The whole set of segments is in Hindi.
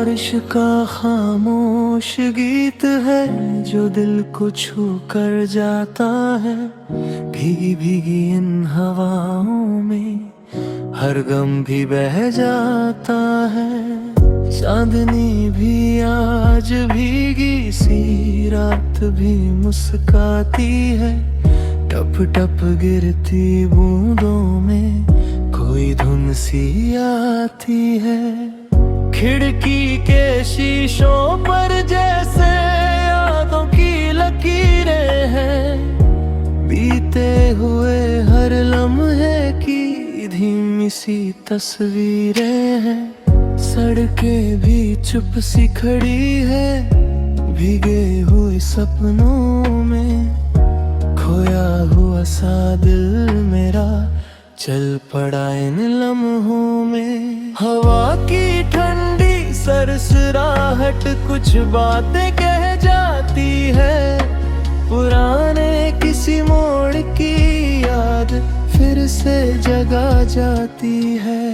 बारिश का खामोश गीत है जो दिल को छू कर जाता है। भीगी भीगी इन हवाओं में हर गम भी बह जाता है। चांदनी भी आज भीगी सी रात भी मुस्काती है। टप टप गिरती बूंदों में कोई धुन सी आती है। खिड़की के शीशों पर जैसे यादों की लकीरें हैं। बीते हुए हर लम्हे की धीमी सी तस्वीरें हैं। सड़कें भी चुप सी खड़ी है भीगे हुए सपनों में। खोया हुआ सा दिल मेरा चल पड़ा इन लम्हों में। हवा की ठंडी सरसराहट कुछ बातें कह जाती है। पुराने किसी मोड़ की याद फिर से जगा जाती है।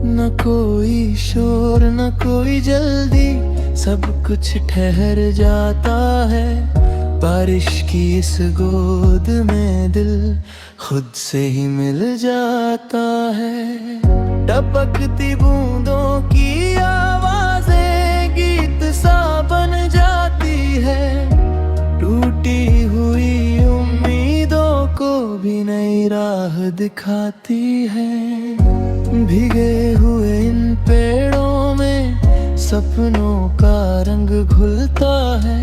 न कोई शोर न कोई जल्दी सब कुछ ठहर जाता है। बारिश की इस गोद में दिल खुद से ही मिल जाता है। टपकती बूंदों की आवाजें गीत सा बन जाती है। टूटी हुई उम्मीदों को भी नई राह दिखाती है। भीगे हुए इन पेड़ों में सपनों का रंग घुलता है।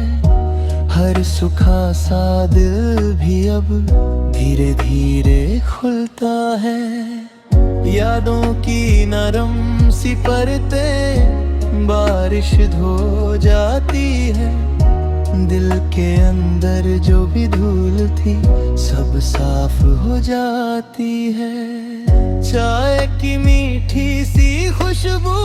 हर सूखा सा दिल भी अब धीरे धीरे खुलता है। यादों की नरम सी परतें बारिश धो जाती है। दिल के अंदर जो भी धूल थी सब साफ हो जाती है। चाय की मीठी सी खुशबू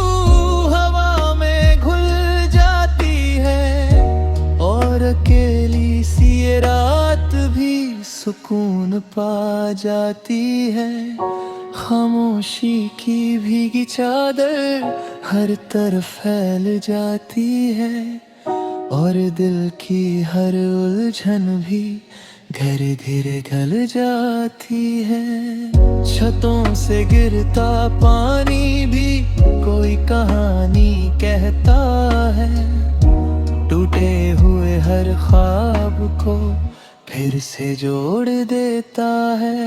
हवा में घुल जाती है। और अकेली सी ये रात भी सुकून पा जाती है। खामोशी की भीगी चादर हर तरफ फैल जाती है। और दिल की हर उलझन भी धीरे धीरे गल जाती है। छतों से गिरता पानी भी कोई कहानी कहता है। टूटे हुए हर ख्वाब को फिर से जोड़ देता है।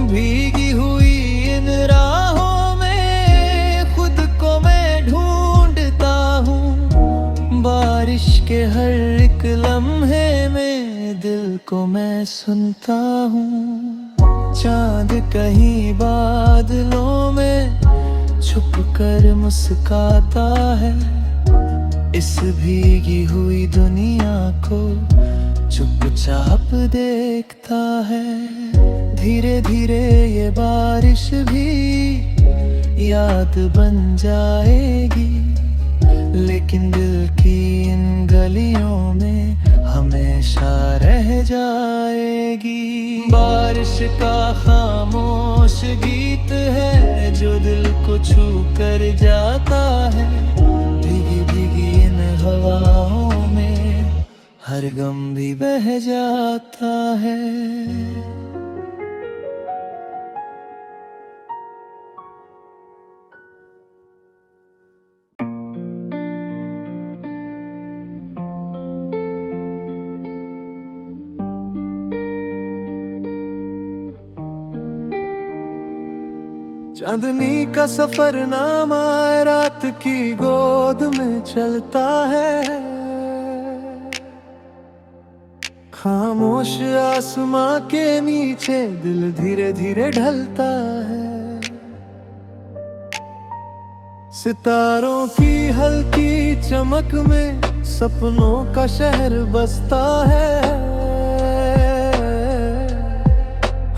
भीगी हुई इन राहों में खुद को मैं ढूंढता हूँ। बारिश के हर एक लम्हे में दिल को मैं सुनता हूँ। चांद कहीं बादलों में छुप कर मुस्काता है। इस भीगी हुई दुनिया को चुपचाप देखता है। धीरे धीरे ये बारिश भी याद बन जाएगी। लेकिन दिल की इन गलियों में हमेशा रह जाएगी। बारिश का खामोश गीत है जो दिल को छू कर जाता है। भीगी भीगी इन हवाओं में हर गम भी बह जाता है। चांदनी का सफरनामा रात की गोद में चलता है। खामोश आसमां के नीचे दिल धीरे धीरे ढलता है। सितारों की हल्की चमक में सपनों का शहर बसता है।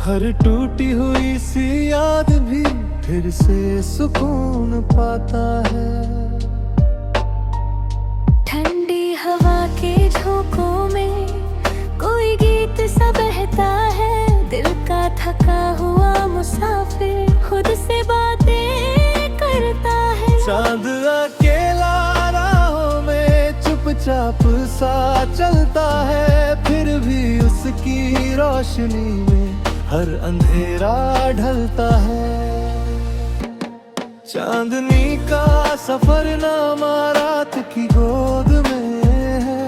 हर टूटी हुई सी याद भी फिर से सुकून पाता है। ठंडी हवा के झोंकों में कोई गीत सा बहता है। दिल का थका हुआ मुसाफिर खुद से बातें करता है। चांद अकेला राहों में चुपचाप सा चलता है, फिर भी उसकी रोशनी में हर अंधेरा ढलता है। चांदनी का सफरनामा रात की गोद में है,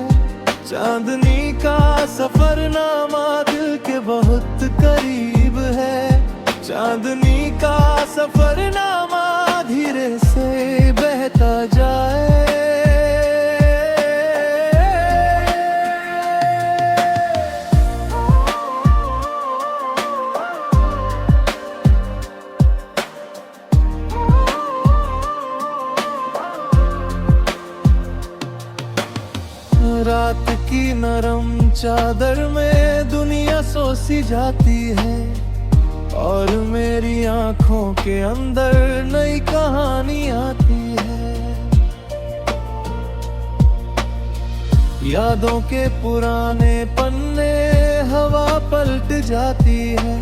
चांदनी का सफरनामा दिल के बहुत करीब है। चांदनी का सफरनामा धीरे से बहता जाए, रात की नरम चादर में दुनिया सो सी जाती है, और मेरी आंखों के अंदर नई कहानी आती है। यादों के पुराने पन्ने हवा पलट जाती है,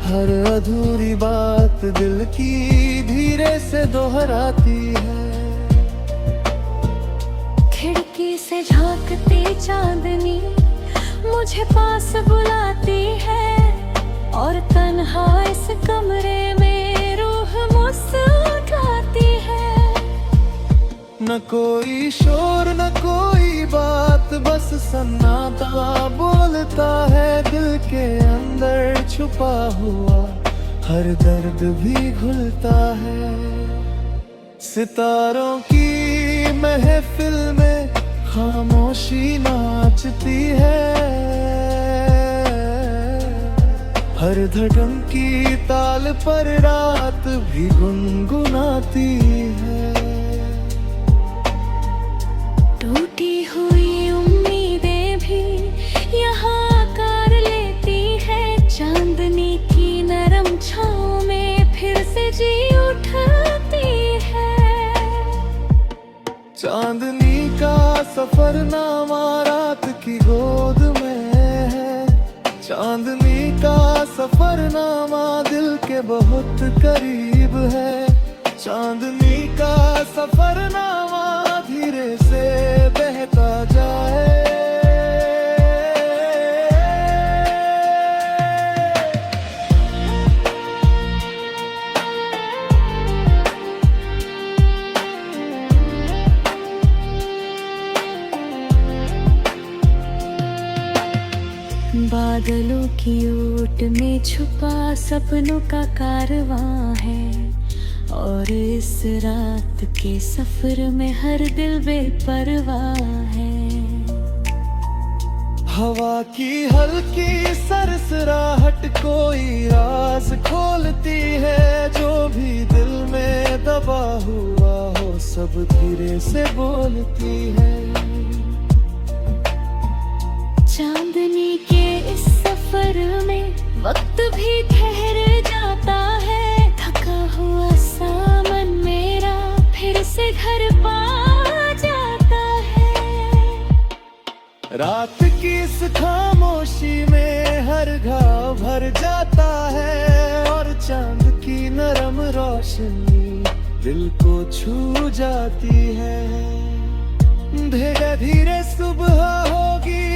हर अधूरी बात दिल की धीरे से दोहराती है। खिड़की से झांकती चांदनी मुझे पास बुलाती है, और तन्हा इस कमरे में रूह मुस्कुराती है। न कोई शोर न कोई बात, बस सन्नाटा बोलता है। दिल के अंदर छुपा हुआ हर दर्द भी घुलता है। सितारों की महफिल में खामोशी नाचती है, हर धड़कन की ताल पर रात भी गुनगुनाती है। टूटी हुई उम्मीदें भी यहाँ आकार लेती है, चांदनी की नरम छाँव में फिर से जी उठती है। चांदनी का सफरनामा रात की गोद में है, चांदनी का सफरनामा दिल के बहुत करीब है। चांदनी का सफरनामा धीरे से बहता जाए, बादलों की ओट में छुपा सपनों का कारवां है, और इस रात के सफर में हर दिल बेपरवाह है। हवा की हल्की सरसराहट कोई राज खोलती है, जो भी दिल में दबा हुआ हो सब धीरे से बोलती है। चांदनी के इस सफर में वक्त भी ठहर जाता है, थका हुआ सामन मेरा फिर से घर पा जाता है। रात की इस खामोशी में हर घाव भर जाता है, और चांद की नरम रोशनी दिल को छू जाती है। धीरे धीरे सुबह होगी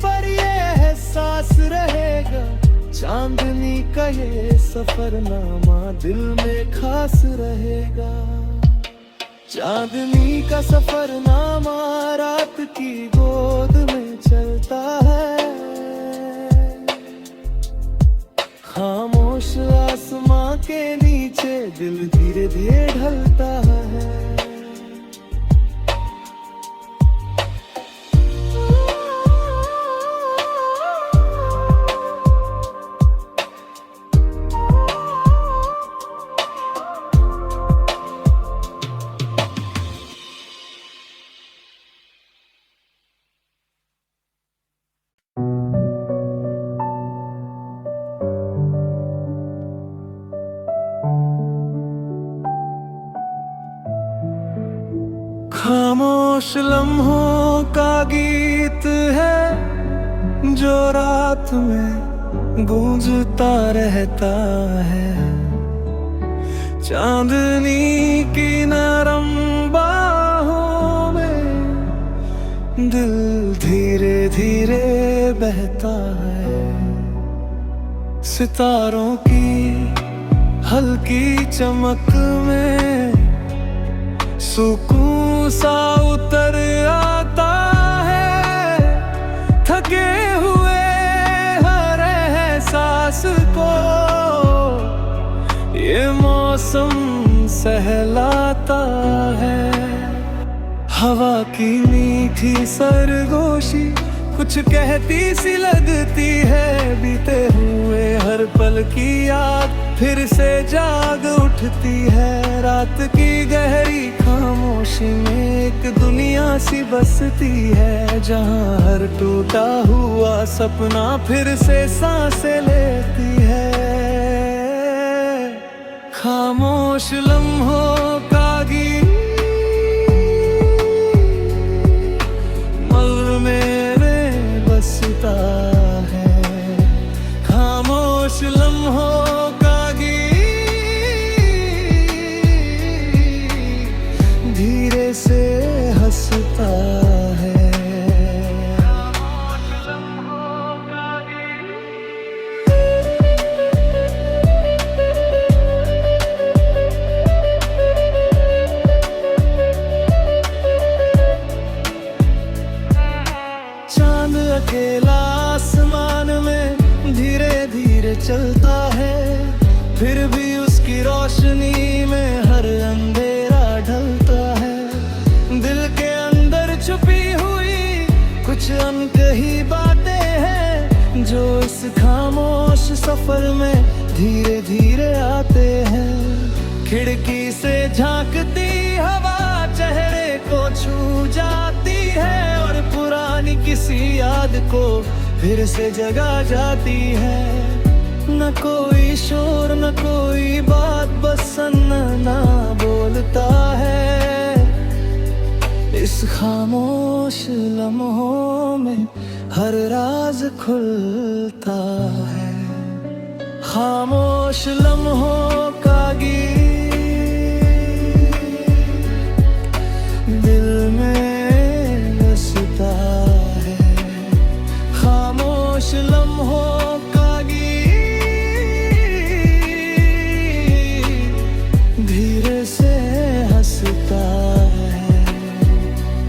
पर ये एहसास रहेगा, चांदनी का ये सफरनामा दिल में खास रहेगा। चांदनी का सफरनामा रात की गोद में चलता है, खामोश आसमां के नीचे दिल धीरे धीरे ढलता है। खामोश लम्हों का गीत है जो रात में गूंजता रहता है। चांदनी की नरम बाहों में दिल धीरे धीरे बहता है। सितारों की हल्की चमक में सुकून सा उतर आता है। थके हुए हर एहसास को ये मौसम सहलाता है। हवा की मीठी सरगोशी कुछ कहती सी लगती है। बीते हुए हर पल की याद फिर से जाग उठती है। रात की गहरी खामोशी में एक दुनिया सी बसती है, जहाँ हर टूटा हुआ सपना फिर से सांसें लेती है। खामोश लम्हों का गीत मल मेरे बसता है। खामोश लम्हों का गीत धीरे से हंसता है। खामोश लम्हों का चांद अकेला आसमान में धीरे धीरे चलता है। फिर भी उसकी रोशनी में हर अंधेरा ढलता है। दिल के अंदर छुपी हुई कुछ अनकही बातें हैं, जो इस खामोश सफर में धीरे धीरे आते हैं। खिड़की से झांकती हवा चेहरे को छू जाती है, और पुरानी किसी याद को फिर से जगा जाती है। न कोई शोर न कोई बात, बस सन्नाटा बोलता है। इस खामोश लम्हों में हर राज खुलता है। खामोश लम्हों का गीत दिल में बसता है। खामोश लम्हों का गीत धीरे से हंसता है।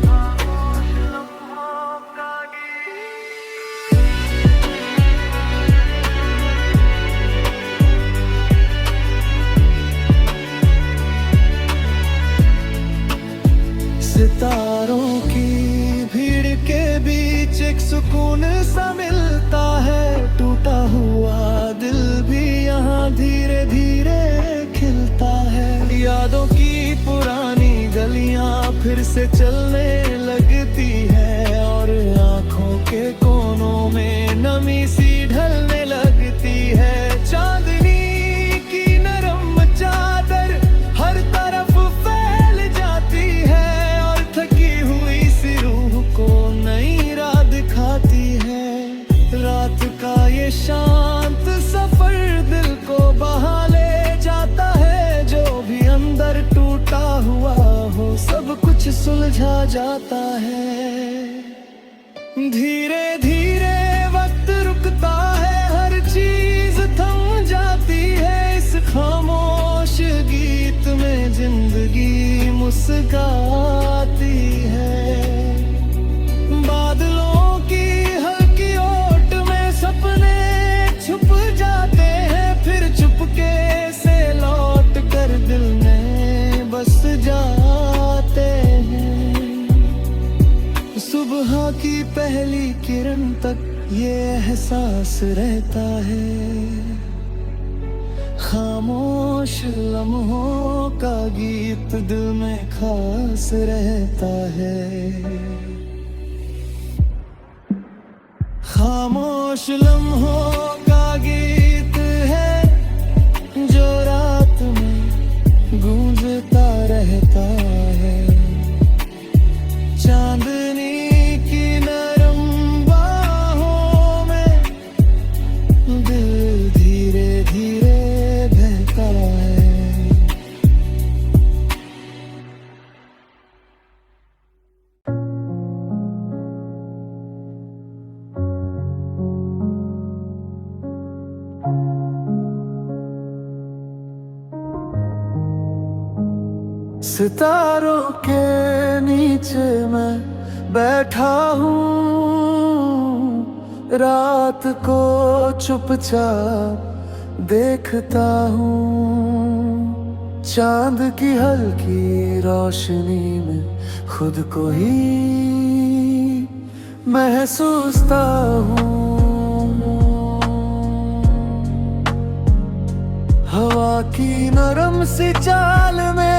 खामोश लम्हों का सितारों की भीड़ के बीच एक सुकून सा मिलता है। टूटा हुआ दिल भी यहाँ धीरे धीरे खिलता है। यादों की पुरानी गलियां फिर से चलने लगती है, और आंखों के कोनों में नमी सी ढलने लगती है। चांदनी की नरम चादर हर तरफ फैल जाती है, और थकी हुई सी रूह को नई राह दिखाती है। रात का ये शांत सफर दिल को बहा ले जाता है। जो भी अंदर टूटा हुआ हो सब कुछ सुलझा जाता है। धीरे धीरे वक्त रुकता है, हर चीज थम जाती है। इस खामोश गीत में जिंदगी मुस्कुराती है। बादलों की हल्की ओट में सपने छुप जाते हैं, फिर चुपके से लौट कर दिल में बस जाते हैं। सुबह की पहली किरण तक ये एहसास रहता है। खामोश लम्हों का गीत दिल में खास रहता है। खामोश लम्हों का गीत है, जो रात में गूंजता रहता है। चांदनी की नरम बाहों में दिल धीरे धीरे बहता है। सितारों के नीचे मैं बैठा हूँ, रात को चुपचाप देखता हूँ। चांद की हल्की रोशनी में खुद को ही महसूसता हूँ। हवा की नरम सी चाल में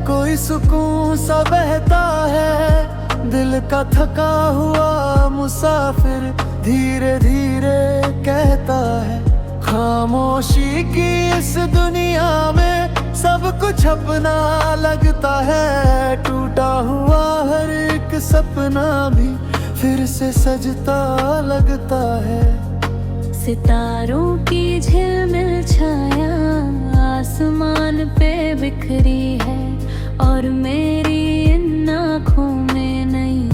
कोई सुकून सा बहता है। दिल का थका हुआ मुसाफिर धीरे धीरे कहता है, खामोशी की इस दुनिया में सब कुछ अपना लगता है। टूटा हुआ हर एक सपना भी फिर से सजता लगता है। सितारों की झिलमिल छाया आसमान पे बिखरी है, और मेरी इन आँखों में नई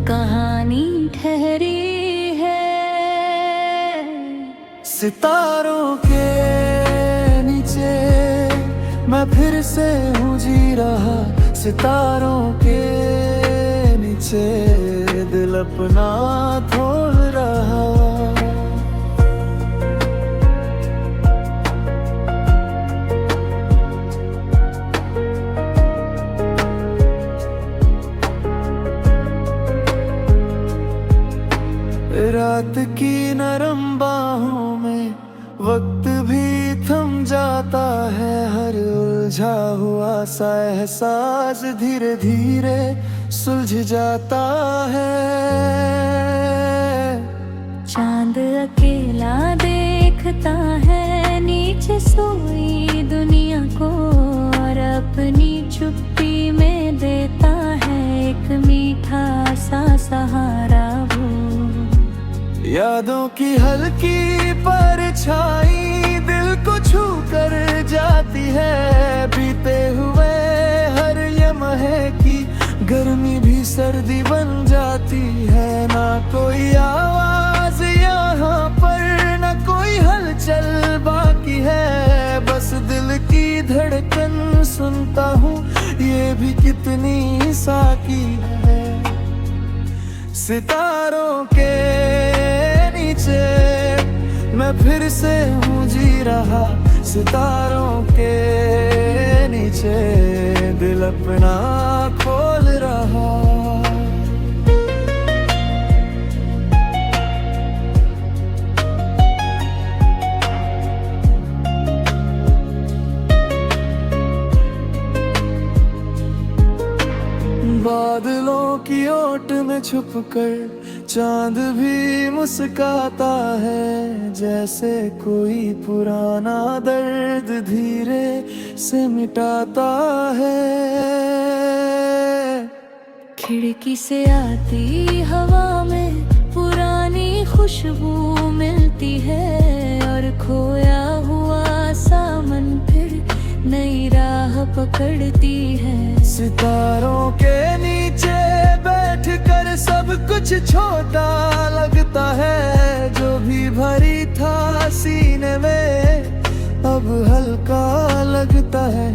कहानी ठहरी है। सितारों के नीचे मैं फिर से हूँ जी रहा, सितारों के नीचे दिल अपना खोल रहा। रात की नरम बाहों में वक्त भी थम जाता है। हर उलझा हुआ सा एहसास धीरे धीरे सुलझ जाता है। चांद अकेला देखता है नीचे सोई दुनिया को, और अपनी चुप्पी में देता है एक मीठा सा सहारा वो। यादों की हल्की परछाई दिल को छू कर जाती है। बीते हुए हर लम्हे की गर्मी भी सर्दी बन जाती है। ना कोई आवाज यहाँ पर, ना कोई हलचल बाकी है। बस दिल की धड़कन सुनता हूँ, ये भी कितनी साकी है। सितारों के नीचे मैं फिर से हूँ जी रहा, सितारों के नीचे दिल अपना खोल रहा। बादलों की ओट में छुपकर चांद भी मुस्काता है। जैसे कोई पुराना दर्द धीरे से मिटाता है। खिड़की से आती हवा में पुरानी खुशबू मिलती है, और खोया हुआ सामन फिर नई राह पकड़ती है। सितारों के नीचे बैठकर सब कुछ छोटा लगता है। जो भी भरी था सीने में अब हल्का लगता है।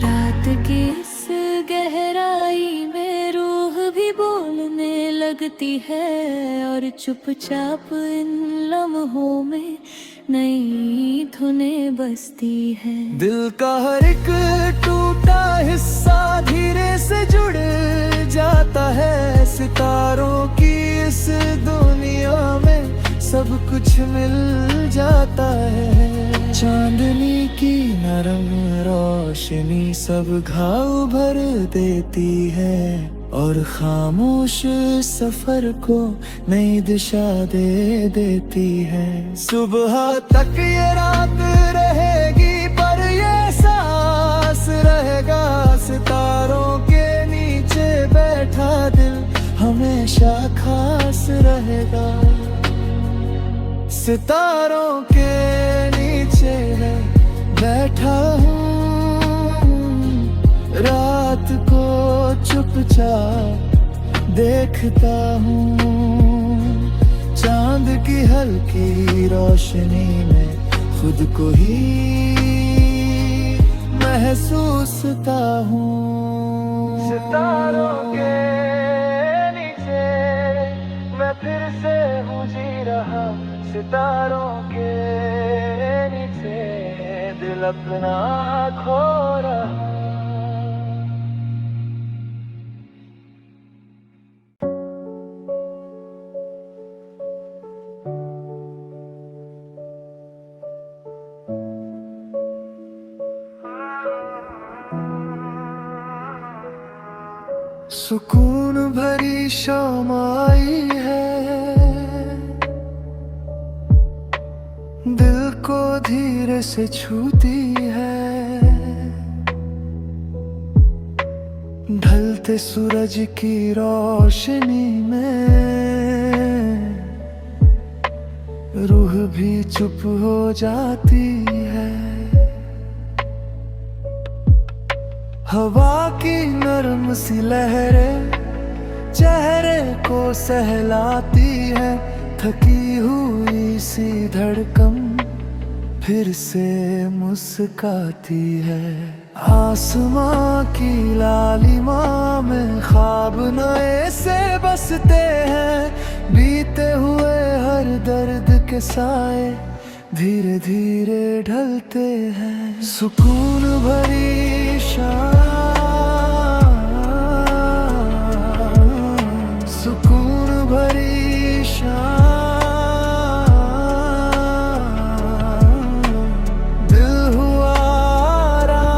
रात की इस गहराई में रूह भी बोलने लगती है, और चुपचाप इन लम्हों में नई धुनें बजती है। दिल का हर एक टूटा हिस्सा धीरे से जुड़ जाता है। सितारों की इस दुनिया में सब कुछ मिल जाता है। चांदनी की नरम रोशनी सब घाव भर देती है, और खामोश सफर को नई दिशा दे देती है। सुबह तक ये रात रहेगी, पर ये सांस रहेगा। सितारों के नीचे बैठा दिल हमेशा खास रहेगा। सितारों के नीचे बैठा हूँ, रात को चुपचाप देखता हूँ। चांद की हल्की रोशनी में खुद को ही महसूसता हूँ। दिल अपना खो रहा। सुकून भरी शाम आई है, दिल को धीरे से छूती है। ढलते सूरज की रोशनी में रूह भी चुप हो जाती है। हवा की नरम सी लहरें चेहरे को सहलाती है। थकी हुई सी धड़कन फिर से मुस्काती है। आसमां की लालिमा में ख्वाब नए से बसते हैं। बीते हुए हर दर्द के साए धीरे धीरे ढलते हैं। सुकून भरी शाम, सुकून भरी शाम, दिल हुआ आराम।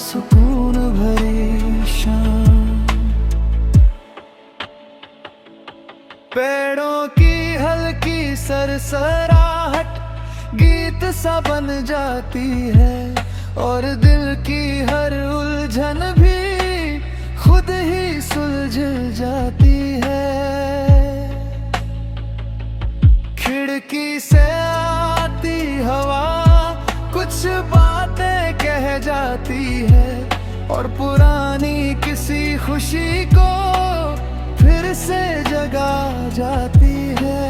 सुकून भरी शाम, पेड़ों की हल्की सरसराहट गीत सा बन जाती है। और दिल की हर उलझन भी खुद ही सुलझ जाती है। खिड़की से आती हवा कुछ बातें कह जाती है। और पुरानी किसी खुशी को फिर से जगा जाती है।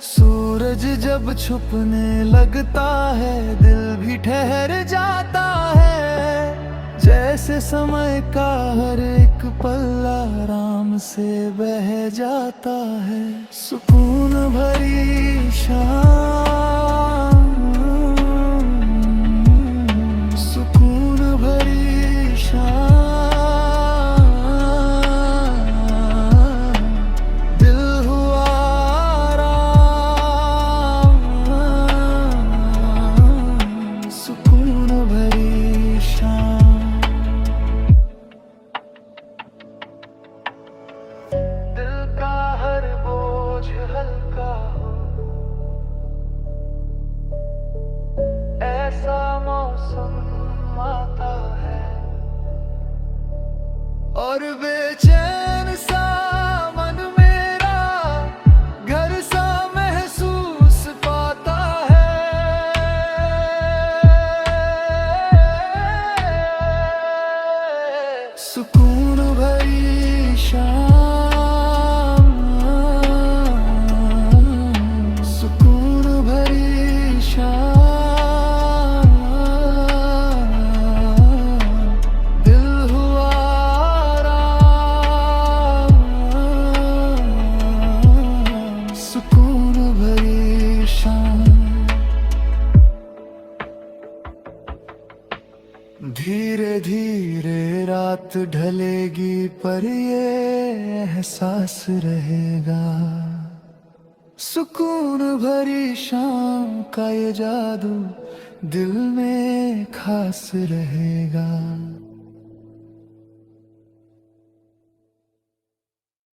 सूरज जब छुपने लगता है दिल भी ठहर जाता है। जैसे समय का हर एक पल आराम से बह जाता है। सुकून भरी शाम, सुकून भरी शाम, ऐसा मौसम आता है। और बेचैन सा मन मेरा घर सा महसूस पाता है। सुकून भरी शाम, सुकून भरी शाम, धीरे धीरे रात ढलेगी पर ये एहसास रहेगा। सुकून भरी शाम का ये जादू दिल में खास रहेगा।